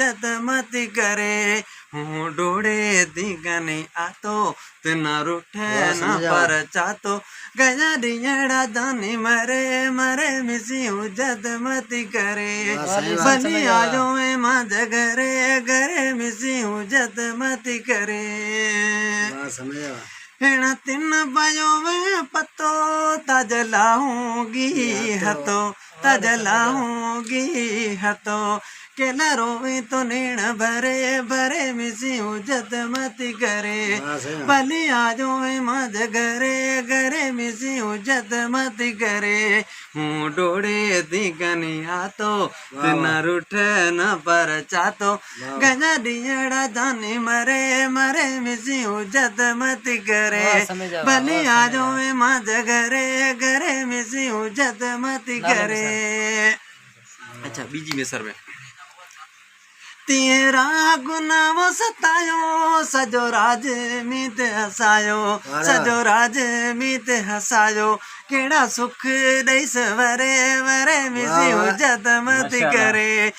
जत मती करे हूँ डोड़े दिगने आतो तना रूठे न पर चातो गया दियड़ा दानी मरे मरे मिसी हूँ जत मती करे बनी आजो में माज घरे घरे मिसी हूँ जत मती करे हेणा तिन बयो में पतो तजलाऊंगी हतो तजलाऊंगी हतो केला रोवे तो नेण भरे भरे मिसी जत मती करे भली आजो में मज घरे घरे मिसी जत मती करे हूँ डोड़े दिगनी आतो तिना रूठ न पर चातो गजा दियड़ा जानी मरे मरे मिसी जत मती करे भली आजो में मज घरे घरे मिसी जत मती करे। अच्छा बीजी में सर में तेरा गुनाह सतायो सजो राज मीत हसायो सजो राज मीत हसायो केड़ा सुख दई सवरे वरे मिसी जत मती करे।